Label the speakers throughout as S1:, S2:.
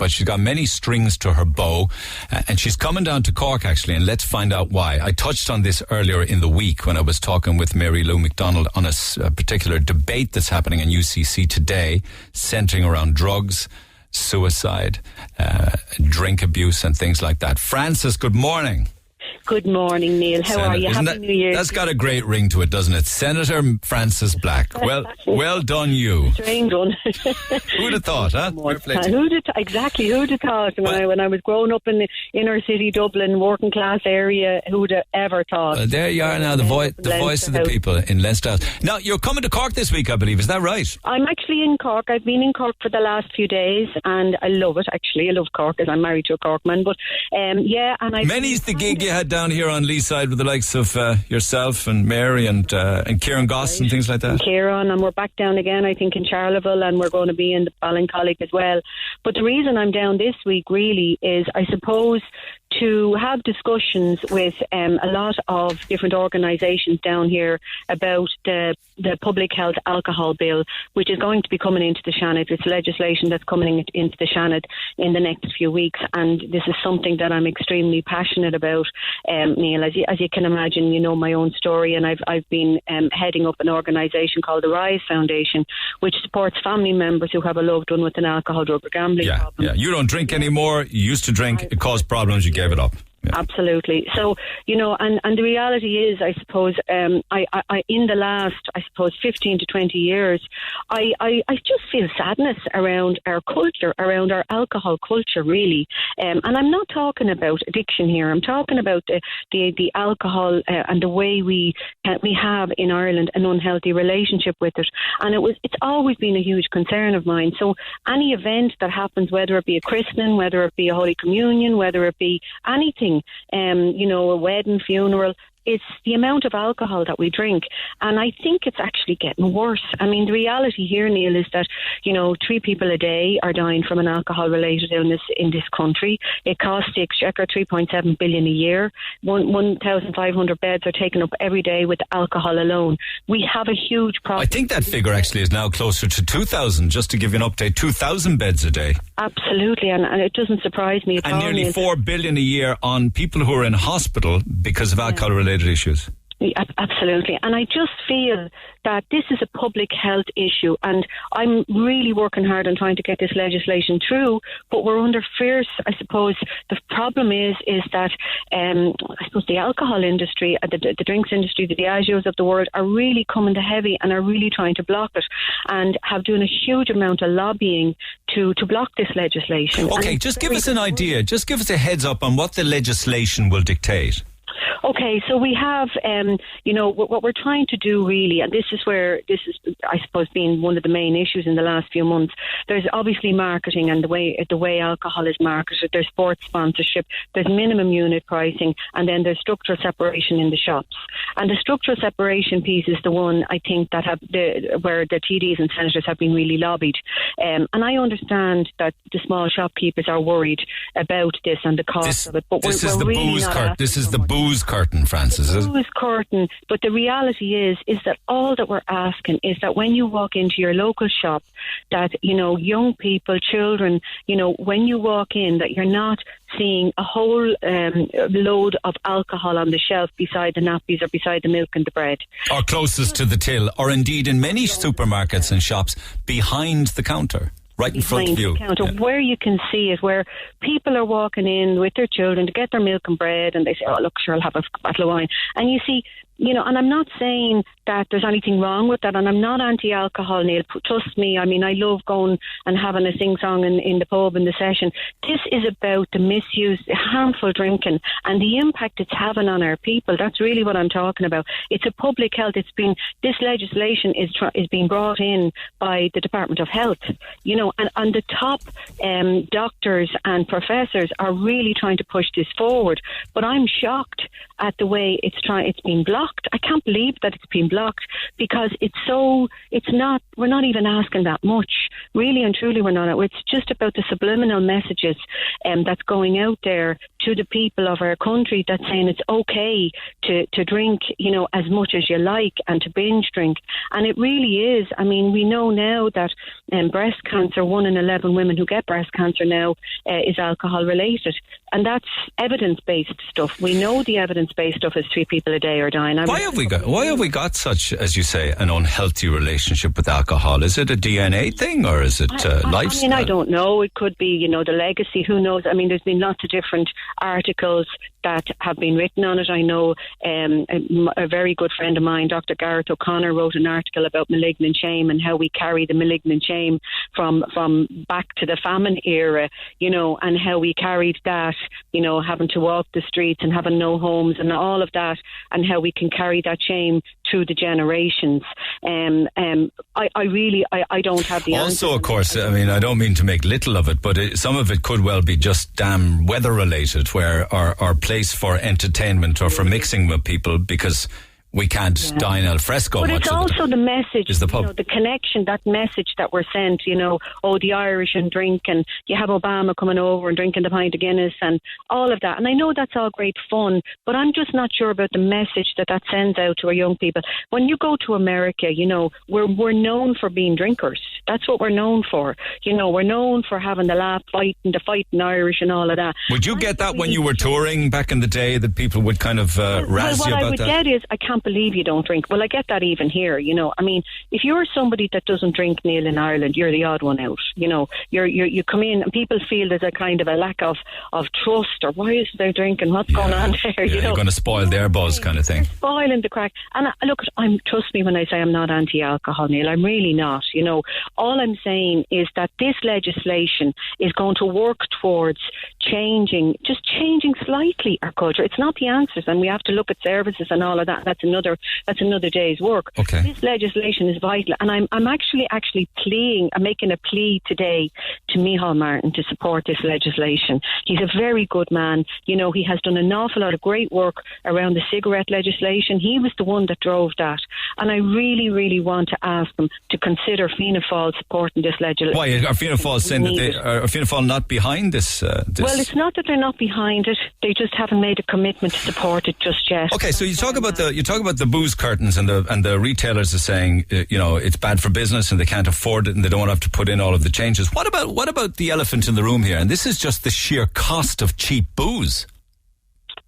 S1: but she's got many strings to her bow, and she's coming down to Cork, actually, and let's find out why. I touched on this earlier in the week when I was talking with Mary Lou McDonald on a particular debate that's happening in UCC today, centering around drugs, suicide, drink abuse and things like that. Frances, good morning.
S2: Good morning, Neil. How are you? Happy New Year.
S1: That's got a great ring to it, doesn't it? Senator Frances Black. Well done, you.
S2: Strange one.
S1: Who'd have thought, huh?
S2: Exactly, who'd have thought? When I was growing up in the inner city Dublin, working class area, who'd have ever thought?
S1: Well, there you are now, the voice of the people in Leinster House. Now, you're coming to Cork this week, I believe. Is that right?
S2: I'm actually in Cork. I've been in Cork for the last few days, and I love it, actually. I love Cork, as I'm married to a Corkman. But, yeah, and I...
S1: Many's the gig you had down here on Leeside with the likes of yourself and Mary and Kieran Goss and things like that.
S2: Kieran, and we're back down again, I think, in Charleville, and we're going to be in the Ballincollig as well. But the reason I'm down this week really is, I suppose, to have discussions with a lot of different organisations down here about the public health alcohol bill, which is going to be coming into the Shannon. It's legislation that's coming into the Shannon in the next few weeks, and this is something that I'm extremely passionate about, Neil. As you can imagine, you know my own story, and I've been heading up an organisation called the Rise Foundation, which supports family members who have a loved one with an alcohol, drug or gambling problem. Yeah,
S1: you don't drink anymore. You used to drink. It caused problems. You gave it up. Yeah.
S2: Absolutely. So, you know, and the reality is, I suppose, I in the last, 15 to 20 years, I just feel sadness around our culture, around our alcohol culture, really. And I'm not talking about addiction here. I'm talking about the alcohol and the way we have in Ireland an unhealthy relationship with it. And it's always been a huge concern of mine. So any event that happens, whether it be a christening, whether it be a Holy Communion, whether it be anything, you know, a wedding, funeral, it's the amount of alcohol that we drink. And I think it's actually getting worse. I mean, the reality here, Neil, is that, you know, 3 people a day are dying from an alcohol-related illness in this country. It costs the Exchequer $3.7 billion a year. 1,500 beds are taken up every day with alcohol alone. We have a huge problem.
S1: I think that figure actually is now closer to 2,000, just to give you an update, 2,000 beds a day.
S2: Absolutely, and it doesn't surprise me at all.
S1: And nearly $4 billion a year on people who are in hospital because of alcohol-related issues.
S2: Absolutely. And I just feel that this is a public health issue, and I'm really working hard on trying to get this legislation through, but we're under fierce, I suppose. The problem is that I suppose the alcohol industry, the drinks industry, the Diageos of the world are really coming to heavy and are really trying to block it, and have done a huge amount of lobbying to block this legislation.
S1: Okay, just give us an idea. Just give us a heads up on what the legislation will dictate.
S2: Okay, so we have, you know, what we're trying to do really, and this is, I suppose, been one of the main issues in the last few months. There's obviously marketing and the way alcohol is marketed. There's sports sponsorship, there's minimum unit pricing, and then there's structural separation in the shops. And the structural separation piece is the one I think that where the TDs and senators have been really lobbied. And I understand that the small shopkeepers are worried about this and the cost of it. But
S1: this is the booze curtain. This is the booze curtain, Frances.
S2: Booze curtain. But the reality is that all that we're asking is that when you walk into your local shop, that, you know, young people, children, you know, when you walk in, that you're not seeing a whole load of alcohol on the shelf beside the nappies or beside the milk and the bread.
S1: Or closest to the till, or indeed in many supermarkets and shops, behind the counter. Right in front of you.
S2: Where you can see it, where people are walking in with their children to get their milk and bread, and they say, oh, look, sure, I'll have a bottle of wine. And you see, you know, and I'm not saying that there's anything wrong with that, and I'm not anti-alcohol, Neil. Trust me, I mean, I love going and having a sing-song in the pub in the session. This is about the misuse, the harmful drinking, and the impact it's having on our people. That's really what I'm talking about. It's a public health. This legislation is being brought in by the Department of Health, you know, and the top doctors and professors are really trying to push this forward. But I'm shocked at the way it's being blocked. blocked. I can't believe that it's been blocked, because we're not even asking that much. Really and truly, we're not. It's just about the subliminal messages that's going out there to the people of our country, that's saying it's okay to drink, as much as you like, and to binge drink. And it really is. I mean, we know now that breast cancer, 1 in 11 women who get breast cancer now is alcohol related. And that's evidence-based stuff. We know the evidence-based stuff is 3 people a day are dying.
S1: Why have we got such, as you say, an unhealthy relationship with alcohol? Is it a DNA thing, or is it lifestyle?
S2: I mean, I don't know. It could be, the legacy. Who knows? I mean, there's been lots of different articles that have been written on it. I know a very good friend of mine, Dr. Gareth O'Connor, wrote an article about malignant shame and how we carry the malignant shame from back to the famine era, and how we carried that, having to walk the streets and having no homes and all of that, and how we can carry that shame through the generations. I don't have the answer.
S1: Also, of course, I mean, I don't mean to make little of it, but some of it could well be just damn weather related, where our place for entertainment or for mixing with people, because we can't dine al fresco.
S2: But it's also the message,
S1: is the pub.
S2: The connection, that message that we're sent, the Irish and drink, and you have Obama coming over and drinking the pint of Guinness and all of that. And I know that's all great fun, but I'm just not sure about the message that sends out to our young people. When you go to America, we're known for being drinkers. That's what we're known for. We're known for having the laugh, the fighting Irish and all of that.
S1: Would you get that when you were touring back in the day, that people would kind of razz you about that?
S2: What I would get is, I can't believe you don't drink. Well, I get that even here, I mean, if you're somebody that doesn't drink, Neil, in Ireland, you're the odd one out. You come in and people feel there's a kind of a lack of trust, or why is they drinking? What's going on there?
S1: You're going to spoil their buzz, kind of thing.
S2: You're spoiling the crack. And look, trust me when I say I'm not anti-alcohol, Neil. I'm really not. All I'm saying is that this legislation is going to work towards changing slightly our culture. It's not the answers, and we have to look at services and all of that. That's another day's work.
S1: Okay.
S2: This legislation is vital, and I'm actually I'm making a plea today to Micheál Martin to support this legislation. He's a very good man. He has done an awful lot of great work around the cigarette legislation. He was the one that drove that, and I really, really want to ask him to consider Fianna Fáil supporting this legislation.
S1: Why are Fianna Fáil saying that are Fianna Fáil not behind this?
S2: Well, it's not that they're not behind it. They just haven't made a commitment to support it just yet.
S1: Okay, so you talk about the booze curtains, and the retailers are saying it's bad for business and they can't afford it and they don't want to have to put in all of the changes. What about the elephant in the room here? And this is just the sheer cost of cheap booze.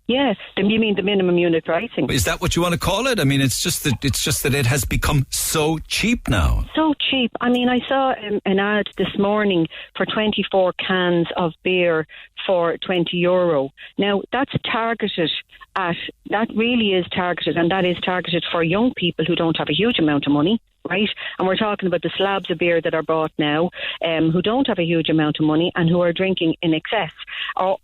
S2: Yes, you mean the minimum unit pricing?
S1: Is that what you want to call it? I mean, it's just that it has become so cheap now.
S2: So cheap. I mean, I saw an ad this morning for 24 cans of beer for €20. Now, that's targeted at, that really is targeted, and that is targeted for young people who don't have a huge amount of money. Right, and we're talking about the slabs of beer that are bought now, who don't have a huge amount of money and who are drinking in excess,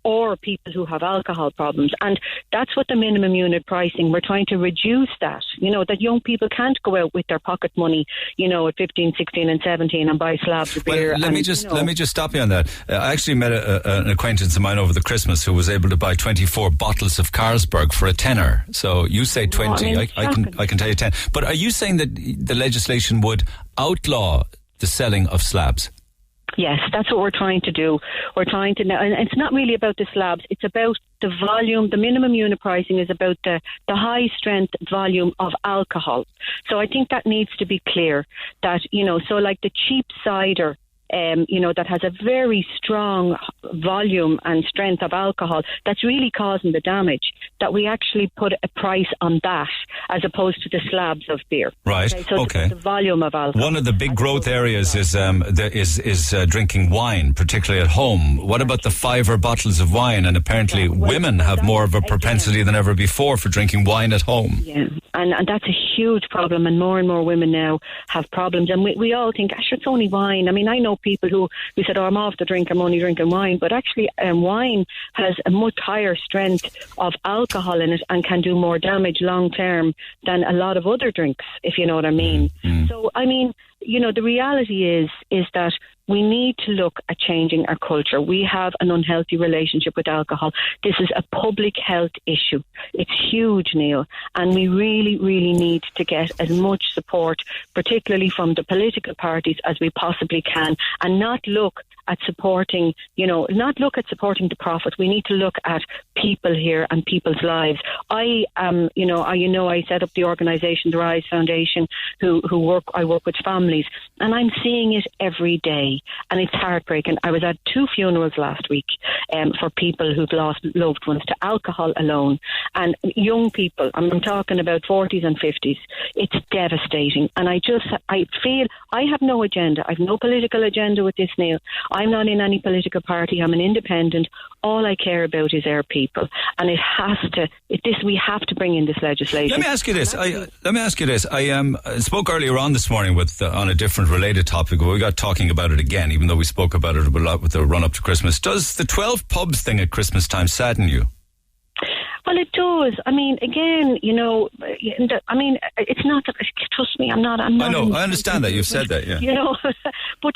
S2: or people who have alcohol problems. And that's what the minimum unit pricing, we're trying to reduce that, that young people can't go out with their pocket money, at 15, 16 and 17 and buy slabs of beer.
S1: Let me just stop you on that. I actually met an acquaintance of mine over the Christmas who was able to buy 24 bottles of Carlsberg for €10. So you say 20, I can tell you 10. But are you saying that the legislation would outlaw the selling of slabs?
S2: Yes, that's what we're trying to do. We're trying to, and it's not really about the slabs, it's about the volume. The minimum unit pricing is about the high strength volume of alcohol. So I think that needs to be clear that, so like the cheap cider, that has a very strong volume and strength of alcohol that's really causing the damage, that we actually put a price on that as opposed to the slabs of beer.
S1: Right.
S2: Okay. So the volume of alcohol.
S1: One of the big growth areas is drinking wine, particularly at home. What about the $5 bottles of wine? And apparently women have more of a propensity than ever before for drinking wine at home.
S2: Yeah, and that's a huge problem, and more women now have problems. And we all think, gosh, it's only wine. I mean, I know people who said, I'm off the drink, I'm only drinking wine. But actually, wine has a much higher strength of alcohol in it and can do more damage long term than a lot of other drinks, if you know what I mean. So, I mean, the reality is that we need to look at changing our culture. We have an unhealthy relationship with alcohol. This is a public health issue. It's huge, Neil, and we really, really need to get as much support, particularly from the political parties, as we possibly can, and not look at supporting, the profit. We need to look at people here and people's lives. I set up the organisation, the Rise Foundation, I work with families, and I'm seeing it every day, and it's heartbreaking. I was at 2 funerals last week for people who've lost loved ones to alcohol alone, and young people. I'm talking about 40s and 50s. It's devastating, and I feel I have no agenda. I have no political agenda with this, Neil. I'm not in any political party. I'm an independent. All I care about is our people, and we have to bring in this legislation.
S1: Let me ask you this. I spoke earlier on this morning on a different related topic. We got talking about it again, even though we spoke about it a lot with the run up to Christmas. Does the 12 pubs thing at Christmas time sadden you?
S2: Well, it does. I mean, again, it's not that, trust me, I'm not. I know,
S1: I understand that. You've said that, yeah.
S2: But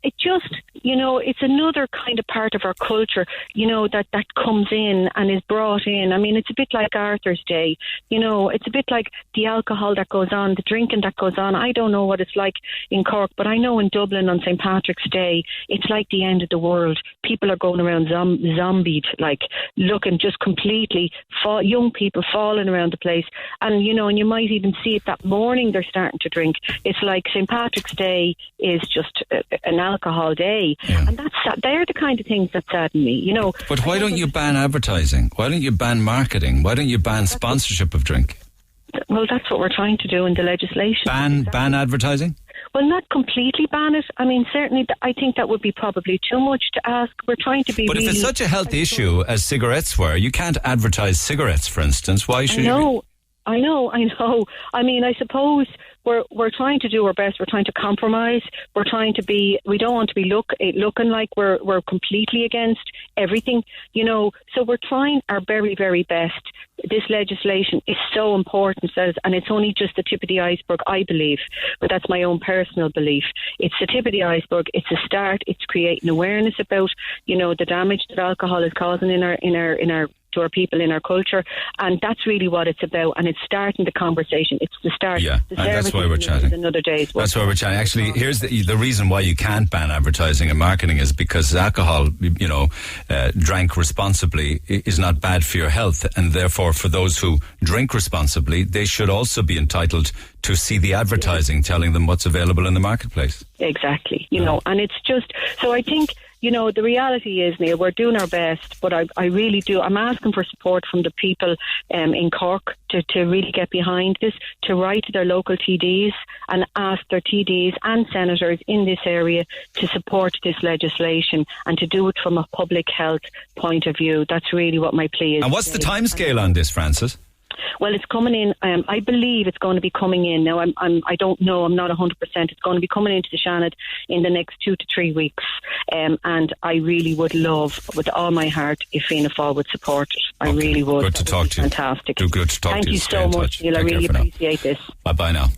S2: it just, it's another kind of part of our culture, that comes in and is brought in. I mean, it's a bit like Arthur's Day, it's a bit like the alcohol that goes on, the drinking that goes on. I don't know what it's like in Cork, but I know in Dublin on St. Patrick's Day, it's like the end of the world. People are going around zombied, looking just completely, young people falling around the place. And, and you might even see it that morning they're starting to drink. It's like St. Patrick's Day is just an alcohol day. Yeah. And they're the kind of things that sadden me,
S1: But why don't you ban advertising? Why don't you ban marketing? Why don't you ban sponsorship of drink?
S2: Well, that's what we're trying to do in the legislation.
S1: Ban advertising?
S2: Well, not completely ban it. I mean, certainly, I think that would be probably too much to ask. We're trying to be.
S1: But if it's such a health issue as cigarettes were, you can't advertise cigarettes, for instance. Why should you?
S2: I know. I mean, I suppose we're trying to do our best. We're trying to compromise. We're trying to be. We don't want to be looking like we're completely against everything, So we're trying our very, very best. This legislation is so important, and it's only just the tip of the iceberg, I believe. But that's my own personal belief. It's the tip of the iceberg. It's a start. It's creating awareness about, the damage that alcohol is causing to our people, in our culture, and that's really what it's about. And it's starting the conversation. It's the start.
S1: Yeah, and that's why we're chatting.
S2: Another day's work.
S1: That's why we're chatting. Actually, here's the reason why you can't ban advertising and marketing is because alcohol, drank responsibly is not bad for your health, and therefore for those who drink responsibly, they should also be entitled to see the advertising telling them what's available in the marketplace.
S2: Exactly. And it's just, so I think, the reality is, Neil, we're doing our best, but I really do. I'm asking for support from the people in Cork to really get behind this, to write to their local TDs and ask their TDs and senators in this area to support this legislation and to do it from a public health point of view. That's really what my plea is.
S1: And what's the timescale on this, Francis?
S2: Well, it's coming in. I believe it's going to be coming in now. I don't know. I'm not 100%. It's going to be coming into the Seanad in the next 2 to 3 weeks. And I really would love, with all my heart, if Fianna Fáil would support it. I really would.
S1: Good to talk to you.
S2: Fantastic.
S1: Good to talk to you.
S2: Thank you so much, Neil. I really appreciate this.
S1: Bye now.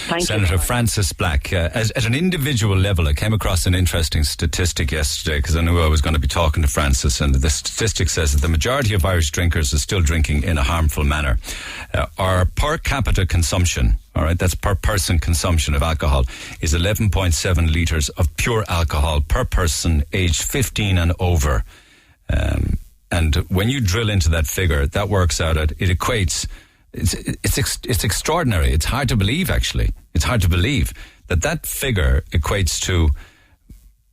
S2: Thank
S1: Senator
S2: you.
S1: Francis Black. At an individual level, I came across an interesting statistic yesterday because I knew I was going to be talking to Francis, and the statistic says that the majority of Irish drinkers are still drinking in a harmful manner. Our per capita consumption, all right, that's per person consumption of alcohol, is 11.7 litres of pure alcohol per person aged 15 and over. And when you drill into that figure, that works out it equates. It's extraordinary. It's hard to believe, actually. It's hard to believe that figure equates to,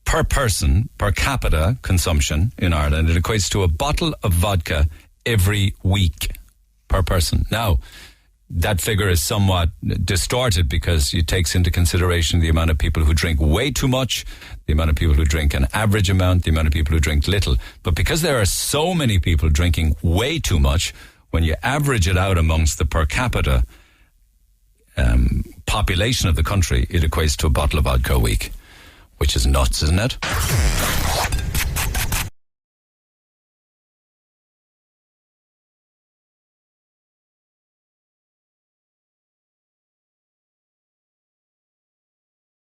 S1: per person, per capita consumption in Ireland, it equates to a bottle of vodka every week per person. Now, that figure is somewhat distorted because it takes into consideration the amount of people who drink way too much, the amount of people who drink an average amount, the amount of people who drink little. But because there are so many people drinking way too much, when you average it out amongst the per capita population of the country, it equates to a bottle of vodka a week, which is nuts, isn't it?